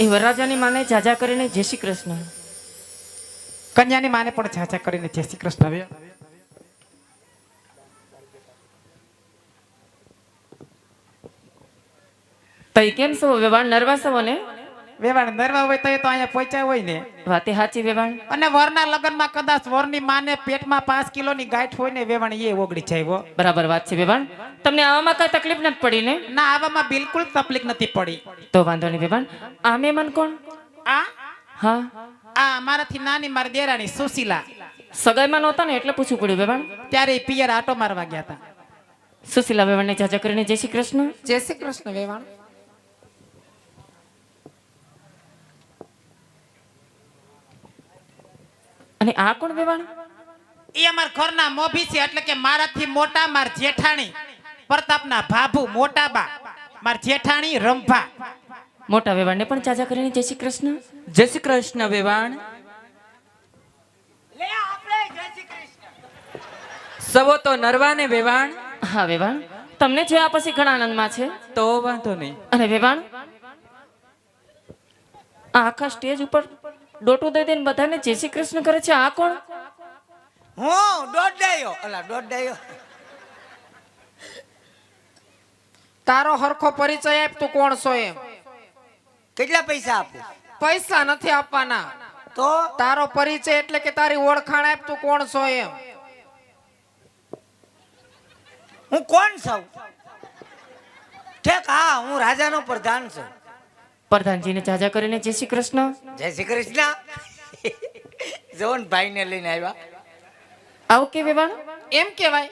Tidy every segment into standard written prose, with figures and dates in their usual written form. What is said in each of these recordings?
એ વરરાજાની માને જાજા કરીને જય શ્રી કૃષ્ણ. કન્યાની માને પણ ઝાઝા કરીને જય શ્રી કૃષ્ણ. તઈ કેમ છો વેવાણ? નરવા છો ને? વેવાણ નરવા હોય તો એ તો અહીંયા પહોંચ્યા હોય ને. વાતે હાચી વેવાણ. અને વરના લગ્નમાં કદાચ વરની માને પેટમાં 5 કિલોની ગાંઠ હોય ને વેવાણ એ ઓગળી જાય હો. બરાબર વાત છે વેવાણ. તમને આવામાં કઈ તકલીફ નથી પડી ને? ના, આવામાં બિલકુલ તકલીફ નથી પડી. તો વાંધો નહીં વેવાણ. આ મહેમાન કોણ? આ હા, આ મારાથી નાની મારી દેરાણી સુશીલા. સગાઈમાં નહોતા ને એટલે પૂછવું પડ્યું વેવાણ. ત્યારે ઈ પિયર આટો મારવા ગયા હતા. સુશીલા વેવાણને જાજા કરીને જય શ્રી કૃષ્ણ. જય શ્રી કૃષ્ણ વેવાણ. અને આ કોણ વેવાણ? એ અમાર ઘરના મોભી છે, એટલે કે મારાથી મોટા માર જેઠાણી પ્રતાપના ભાભુ મોટા બા માર જેઠાણી રંભા. મોટા વેવાણને પણ જાજા કરીને જય શ્રી કૃષ્ણ. જય શ્રી કૃષ્ણ વેવાણ. સવો તો નરવાને વેવાણ. હા વેવાણ, તમને જોયા પછી ઘણા આનંદમાં છે. તો વાંધો નહીં. અને વેવાણ, આ આખા સ્ટેજ ઉપર ડોટું દઈ દઈને બધાને જય શ્રી કૃષ્ણ કરે છે. આ કોણ? હું દોડાયો. અલા દોડાયો. તારો હરખો પરિચય આપ, તું કોણ છો એમ. કેટલા પૈસા આપું? પૈસા નથી આપવાના. તો તારો પરિચય એટલે કે તારી ઓળખાણ આપ, તું કોણ છો એમ. હું કોણ છું? ઠેક, હા, હું રાજાનો પ્રધાન છું. પ્રધાનજીને જાજા કરીને જય શ્રી કૃષ્ણ. જય શ્રી કૃષ્ણ. જોન ભાઈને લઈને આવ્યા. આવું કે વેવાણ? એમ કેવાય.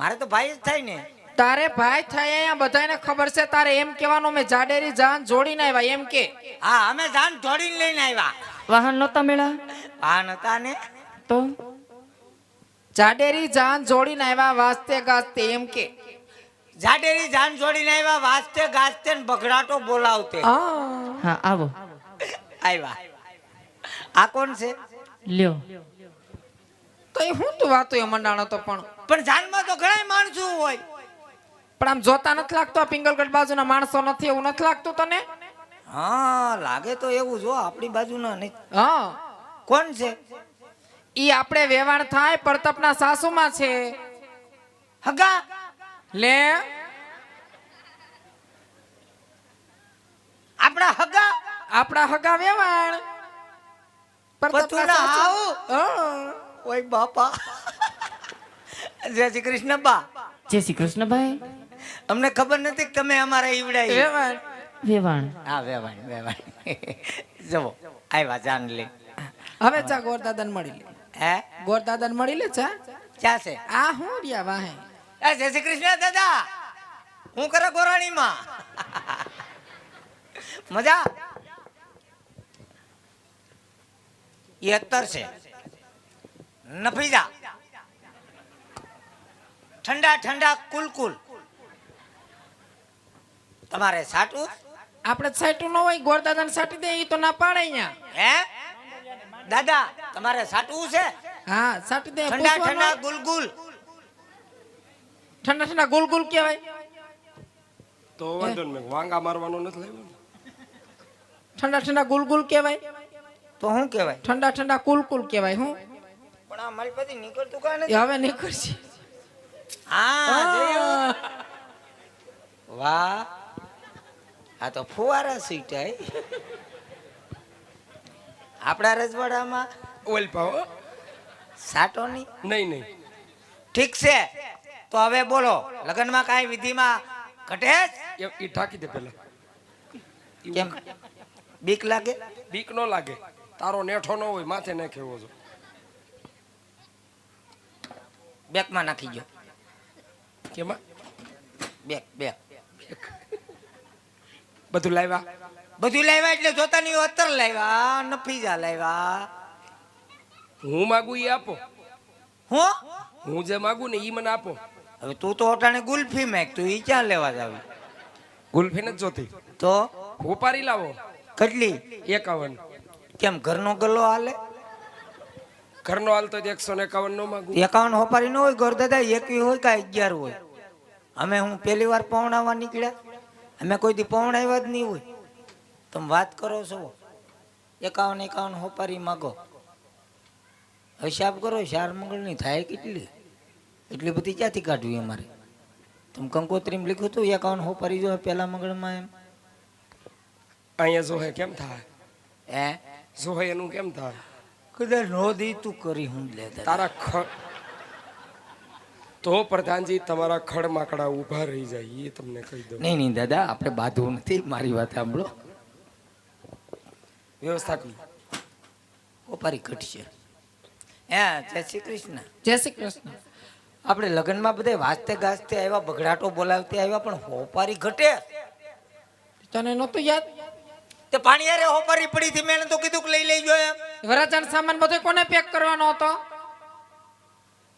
મારે તો ભાઈ જ થાય ને. તારે ભાઈ થાય અહીંયા બધાને ખબર છે. તારે એમ કહેવાનું મેં જાડેરી જાન જોડીને આવ્યા એમ કે. હા, અમે જાન જોડીને લઈને આવ્યા. વાહન નહોતા મેળા હા નતા ને. તો? જાડેરી જાન જોડીને આવ્યા વાસ્તે ગાસ્તે એમ કે. જાડેરી જાન જોડીને આવ્યા વાસ્તે ગાસ્તે ને બગડાટો બોલાવતે. હા આવો. આવ્યા. આ કોણ છે? લ્યો. તો એ હું તું વાતો એ મંડાણો તો પણ જાનમાં તો ઘણા માણસો હોય. પણ આમ જોતા નથી લાગતો આ પિંગલગઢ બાજુના માણસો નથી એવું નથી લાગતું તને? હા, લાગે તો એવું જો આપણી બાજુના નહીં. હા. કોણ છે? ઈ આપણે વેવાણ થાય પ્રતાપના સાસુમાં છે. હગા લે આપણા હગા. આપણા હગા વેવાણ પતુના હાવ. ઓય બાપા. જય શ્રી કૃષ્ણ બા. જય શ્રી કૃષ્ણ ભાઈ. અમને ખબર નથી કે તમે અમારા ઈવડાઈ. વેવાણ વેવાણ. હા, વેવાણ વેવાણ. જવો આવ્યા જાન લે. હવે ચા ગોરદાદાને મળી લે. હે, ગોરદાદાને મળી લે ચા. ક્યાં છે? આ હું રહ્યા વાહે. જય શ્રી કૃષ્ણ દાદા. હું કરે ગોરાણીમાં? મજા. એ અત્તર છે. નફી જા. ઠંડા ઠંડા કુલકુલ. તમારે સાટું? આપણે સાટું ન હોય ગોરદાદાને સાટી દે ઈ તો ના પાડે અહીંયા. હે દાદા, તમારે સાટવું છે? હા સાટી દે. ઠંડા ઠંડા ગુલગુલ. ઠંડા ઠંડા ગુલ ગુલ કહેવાય. તો વાંધો ને વાંગા મારવાનો નથી લાવ્યો. ઠંડા ઠંડા ગુલ ગુલ કહેવાય. તો શું કહેવાય? ઠંડા ઠંડા કુલ કુલ કહેવાય. હું પણ આ મારી પાસે નીકળતું કાં એ નથી. હવે નીકળશે. હા, જોયું? વાહ, આ તો ફુવારા સીટાય. આપણા રજવાડામાં ઓલ પાવ સાટોની નહીં નહીં. ઠીક છે. તો હવે બોલો, લગ્નમાં કાંઈ વિધિમાં ઘટે? એ ઠાકી દે પેલા. કેમ બીક લાગે? બીક નો લાગે. તારો નેઠો ન હોય માથે નાખ્યો છો. બેકમાં નાખી ગયો. કેમાં? Back back. બધું લાવ્યા? બધું લાવ્યા એટલે જોતાની અત્તર લાવ્યા, નફીજા લાવ્યા. હું માગું એ આપો. હું હું જે માગું ને એ મને આપો. હવે તું તો અટાણે ગુલ્ફી મેક, તું ઈ ક્યાં લેવા જાવી? ગુલ્ફી નથી જોતી. તો ઉપારી લાવો. કેટલી? 51. કેમ ઘરનો ગલ્લો હાલે? ઘરનો હાલ તો 151 નો માગું. 51 હોપારી ન હોય ગોરદાદા, 21 હોય કે 11 હોય. અમે હું પહેલી વાર પૌણાવા નીકળ્યા, અમે કોઈ દી પૌણાવ્યા જ નહીં હોય. તમે વાત કરો છો 51 હોપારી માગો હિસાબ કરો 4 મંગળની થાય કેટલી એટલી બધી ક્યાંથી કાઢવી અમારે તમે કંકોત્રીમાં લખ્યું હતું 51 હોપારી જો પહેલા મંગળમાં એમ અહીંયા જોહે કેમ થાય હે જોહે એનું કેમ થાય કદાચ નો દી તું કરી હું લે દાદા. તારા ખડ તો પ્રધાનજી તમારા ખડ માકડા ઊભા રહી જાય એ તમને કહી દઉં. નહીં નહીં દાદા આપણે બાંધવું નથી મારી વાત સાંભળો વ્યવસ્થા કરી હોપારી ઘટશે હે જય શ્રી કૃષ્ણ જય શ્રી કૃષ્ણ. આપણે લગ્નમાં બધે વાજતે ગાજતે આવ્યા બગડાટો બોલાવતે આવ્યા પણ હોપારી ઘટે તને નહોતું યાદ? તે પાણી અરે હોપારી પડી હતી મેં તો કીધું કે લઈ લેજો એમ વરાજાનો સામાન બધો કોને પેક કરવાનો હતો?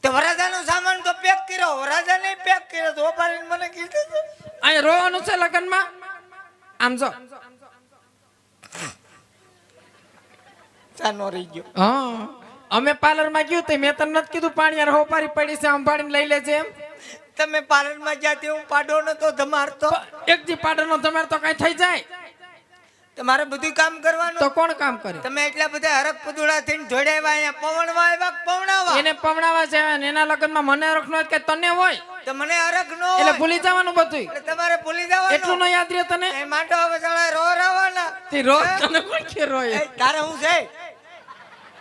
તે વરાજાનો સામાન તો પેક કર્યો વરાજાને પેક કર્યો તો હોપારીને મને કીધું હતું. અહીં રોવાનું છે લગ્નમાં. આમ જો ચાનો રહી ગયો હા અમે પાર્લર માં ગયું તે મેં તને નથી કીધું પાણી યાર હોપારી પડી છે સંભાળીને લઈ લેજે એમ. તમે પાર્લરમાં જ્યાં હું પાડો નતો ધમારતો એક દી પાડનો તમારે તો કઈ થઈ જાય તમારે બધું કામ કરવાનું તો કોણ કામ કરે? તમે એટલા બધા હરક પદુડા થઈને જોડાવ્યા અહીંયા પવણવા આવ્યા કે પવણાવા એને પવણાવા જાય ને એના લગ્નમાં મને હરખ નો કે તને હોય તો મને હરક નો એટલે ભૂલી જવાનું બધું. એટલે તમારે ભૂલી જવાનું એટલું ન યાદ રહે તને? એ માંડો હવે સાલા રો રાવાના તે રોજ તને કોણ કે રોય? તારે હું છે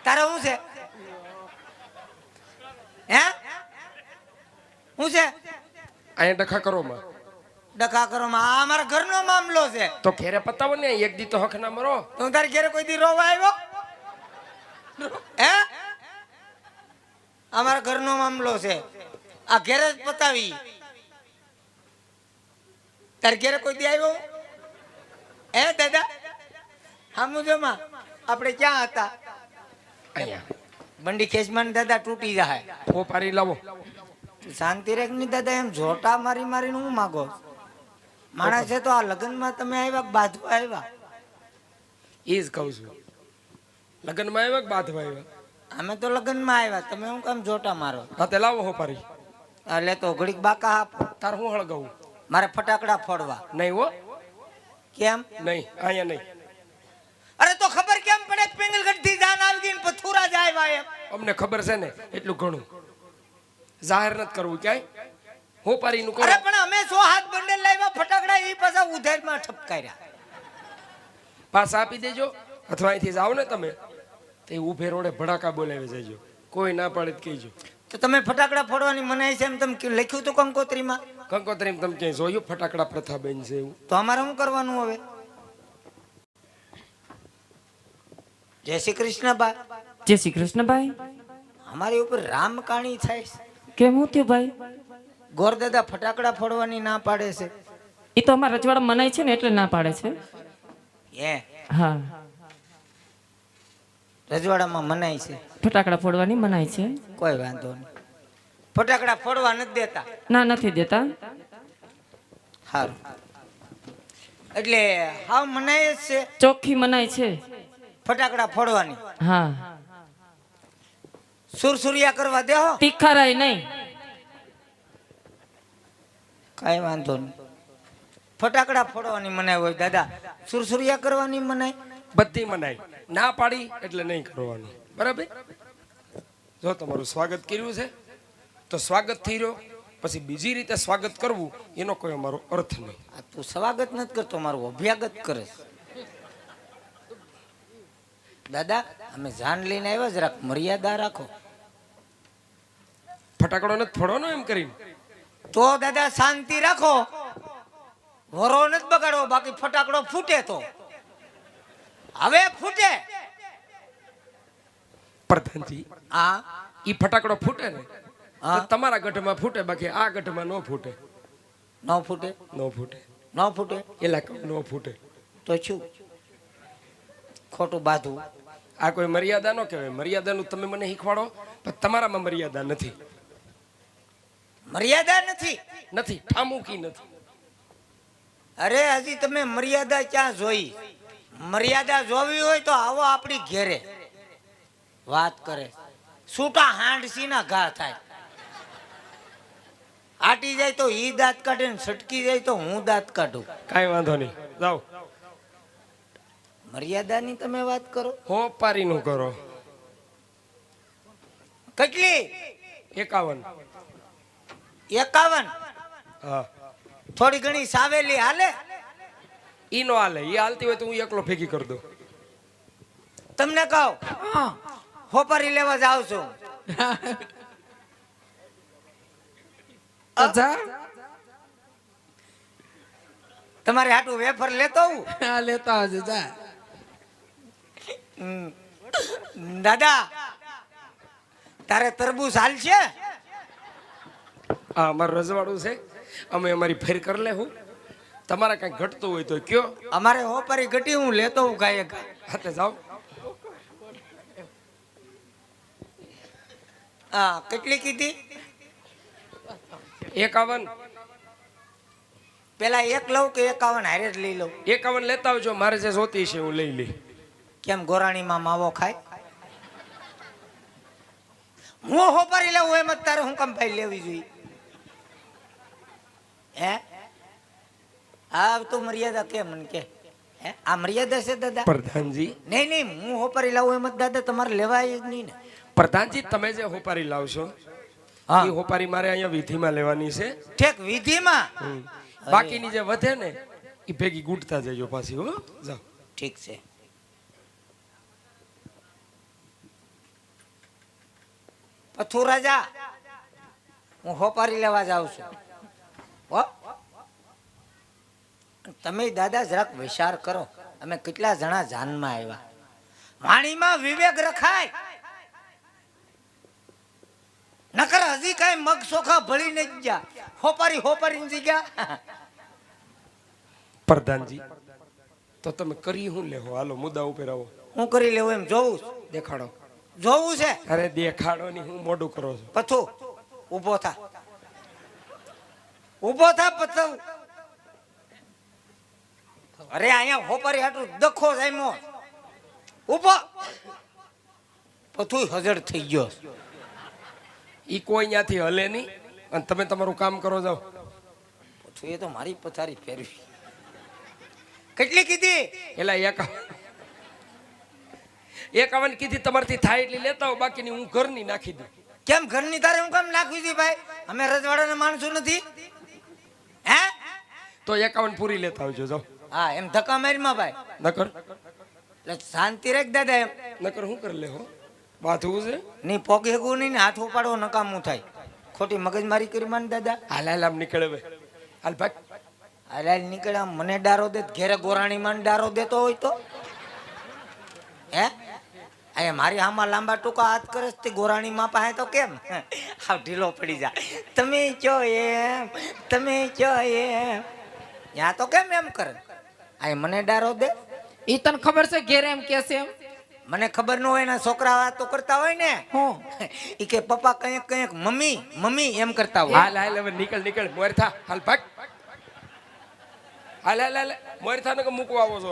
તારે હું છે હે હું છે અહીંયા ડખા કરો માં ડખા કરો માં આ અમારા ઘરનો મામલો છે તો ઘેરે પતાવો ને એક દી તો હક ના મરો. તું તારે ઘરે કોઈ દી રોવા આવ્યો હે અમારા ઘરનો મામલો છે આ ઘેરે જ પતાવી તારે ઘેરે કોઈ દી આવ્યો હે દાદા હામુજોમાં આપણે ક્યાં હતા અહીંયા બંડી ખેંચમાં દાદા તૂટી જાય હોપારી લાવો. શાંતિ રેખ ની દાદા એમ જોટા મારી મારીને હું માગો માણસ છે તો આ લગ્નમાં તમે આવ્યા બાંધવા આવ્યા એ જ કહું છું લગ્નમાં આવ્યા કે બાંધવા આવ્યા? અમે તો લગ્નમાં આવ્યા તમે હું કામ જોટા મારો હા તે લાવો હોપારી. એટલે તો ઘડીક બાકા આપો તાર હું હળગાવું? મારે ફટાકડા ફોડવા નહીં હો કેમ નહીં અહીંયા નહીં. અરે તો ખબર કેમ પડે પેંગલગઢ થી જાન આવી ગઈ ને પથુરા જ આવ્યા એમ અમને ખબર છે ને એટલું ઘણું જાહેર નથી કરવું ક્યાંય. હોપારી નું કરો. અરે પણ અમે 100 હાથ બંડલ લાવ્યા ફટાકડા એ પાછા ઉધારમાં ઠપકાર્યા પાછા આપી દેજો અથવા અહીંથી જાઓ ને તમે તે ઉભે રોડે ભડાકા બોલાવી જજો. કોઈ ના પાડે તો કહેજો. તો તમે ફટાકડા ફોડવાની મનાઈ છે એમ તમે લખ્યું હતું કંકોત્રીમાં કંકોત્રીમાં તમે ક્યાંય જોયું ફટાકડા પ્રથા બેન છે એવું? તો અમારે શું કરવાનું હવે જય શ્રી કૃષ્ણ બા જય શ્રી કૃષ્ણ ભાઈ. અમારી ઉપર રામકાણી થાય છે કેમ હું થયું ભાઈ? ગોરદાદા ફટાકડા ફોડવાની ના પાડે છે એ તો અમારા રજવાડા મનાય છે ને એટલે ના પાડે છે. હે હા રજવાડામાં મનાય છે ફટાકડા ફોડવાની મનાય છે. કોઈ વાંધો નહીં ફટાકડા ફોડવા નથી દેતા ના નથી દેતા. સારું એટલે હાવ મનાય જ છે ચોખ્ખી મનાય છે. ફટાકડા ફોડવાની હા સુરસુરિયા કરવા દેહો તીખારાય નહીં. કઈ વાંધો નહીં ફટાકડા ફોડવાની મનાય હોય દાદા સુરસુરિયા કરવાની મનાય બધી મનાય. ના પાડી એટલે નહીં કરવાનું. બરાબર? જો તમારું સ્વાગત કર્યું છે તો સ્વાગત થઈ રહ્યો પછી બીજી રીતે સ્વાગત કરવું એનો કોઈ અમારો અર્થ નહીં. આ તું સ્વાગત નથી કરતો મારું અભ્યાગત કરે છે. દાદા અમે જાન લઈને આવ્યા જરાક મર્યાદા રાખો ફટાકડો નથી ફોડવાનો એમ કરીને. તો દાદા શાંતિ રાખો વરો નથી બગાડવો બાકી ફટાકડો ફૂટે તો હવે ફૂટે પ્રધાનજી હા ઈ ફટાકડો ફૂટે ને હા. તો તમારા ગઢમાં ફૂટે બાકી આ ગઢમાં ન ફૂટે. ન ફૂટે ન ફૂટે ન ફૂટે એલા ન ફૂટે. તો શું ખોટું બાંધવું આ કોઈ મર્યાદા ન કહેવાય. મર્યાદાનું તમે મને શીખવાડો પણ તમારામાં મર્યાદા નથી. મર્યાદા નથી નથી ઠામુકી નથી. અરે હજી તમે મર્યાદા ક્યાં જોઈ મર્યાદા જોવી હોય તો આવો આપણી ઘેરે વાત કરે છૂટા હાંડસી ના ઘા થાય આટી જાય તો ઈ દાંત કાઢે ને છટકી જાય તો હું દાંત કાઢું કાંઈ વાંધો નહીં. જાઓ મર્યાદાની તમે વાત કરો. હોપારીનું કરો. કેટલી? 51. 51. હા, થોડી ઘણી સાવેલી હાલે? ઈ નો હાલે. ઈ હાલતી હોય તો હું એકલો ભેગી કરી દઉં. તમને કહું, હા હોપારી લેવા જાઉં છું. તો જા તમારે હાટું વેફર લેતો આવું. આ લેતો આવજે જા. દાદા, તારે તરબૂચ હાલશે? હા, અમારું રજવાડું છે. અમે અમારી ફેર કરી લે. હું તમારે કઈ ઘટતું હોય તો કયો. અમારે હોપારી ઘટી, હું લેતો હું ગાય. હાથે જાઓ. હા, કેટલી કીધી? 51. પેલા એક લઉં કે 51 હારે જ લઈ લઉં? 51 લેતા આવજો. મારે જે જોતી છે હું લઈ લઈ. કેમ ગોરાણીમાં માવો ખાય? હું હોપારી લેવું એમ જ તારે હું કામ ભાઈ લેવી જોઈએ? હે? હા, તું મર્યાદા કે મને કે. હે, આ મર્યાદા છે દાદા? પ્રધાનજી, નહીં નહીં, હું હોપારી લાવું એમ જ દાદા તમારે લેવાય જ નહીં ને. પ્રધાનજી, તમે જે હોપારી લાવશો હા. એ હોપારી મારે અહીંયા વિધિમાં લેવાની છે. ઠેક વિધિમાં? બાકીની જે વધે ને એ ભેગી ગુંટતા જજો પાછી. હો, જાઓ. ઠીક છે. પથુ રાજા, હું હોપારી લેવા જાઉં છું. હો, તમે દાદા જરાક વિચાર કરો. અમે કેટલા જણા જાનમાં આવ્યા. વાણીમાં વિવેક રખાય, નકર હજી કઈ મગ સોખા ભળી નહીં ગયા. હોપારી હોપારી જગ્યા. પ્રધાનજી, તો તમે કરી હું લેવો? હાલો મુદ્દા ઉપર આવો. હું કરી લેવું એમ જોવું છું. દેખાડો. જોવું છે. અરે દેખાડો ની હું મોઢું કરો છો. પથુ ઊભો થા, ઊભો થા પથુ. અરે અહીંયા હોપારી હાટું દખો જામ્યો. ઊભો. પથુ હજર થઈ ગયો. ઈ કોઈ ત્યાંથી હલે નહીં અને તમે તમારું કામ કરો જાઓ. પથુ એ તો મારી પથારી ફેરવી. કેટલી કીધી? એલા 51 કીધી. તમારથી થાય એટલી લેતા હો, બાકીની હું ઘરની નાખી દઉં. કેમ ઘરની તારે હું કામ નાખવી હતી ભાઈ? અમે રજવાડાના માણસો નથી. હે? તો 51 પૂરી લેતા આવજો. જાઓ. હા, એમ ધક્કા મારીમાં ભાઈ. નકર એટલે શાંતિ રાખ દાદા. એમ નકર શું કરી લે? હો, બાથવું છે. નહીં પોગે હેગું નહીં ને હાથ ઉપાડવો નકામું થાય. ખોટી મગજમારી કરી માન દાદા. હાલ હાલ આમ નીકળે હવે. હાલ ભાગ. અરે નીકળ્યા, મને ડારો દે. ઘેરે ગોરાણી માં ડારો દેતો હોય તો હે? આ મારી આમાં લાંબા ટૂંકા હાથ કરે તે ગોરાણી માં પાસે તો કેમ હાવ ઢીલો પડી જાય. તમે ચો એમ, તમે ચો એમ. ત્યાં તો કેમ એમ કરે? આ મને ડારો દે. ઈ તને ખબર છે ઘેરે એમ કે છે એમ? મને ખબર ન હોય ને, છોકરા વાતો કરતા હોય ને. હું ઈ કે પપ્પા કંઈક કંઈક મમ્મી મમ્મી એમ કરતા હોય. હાલ હાલ હવે નીકળ નીકળ. મોર થા. હાલ ભાગ. હાલ હાલ હાલ. મોર થા ને મૂકવા આવો છો.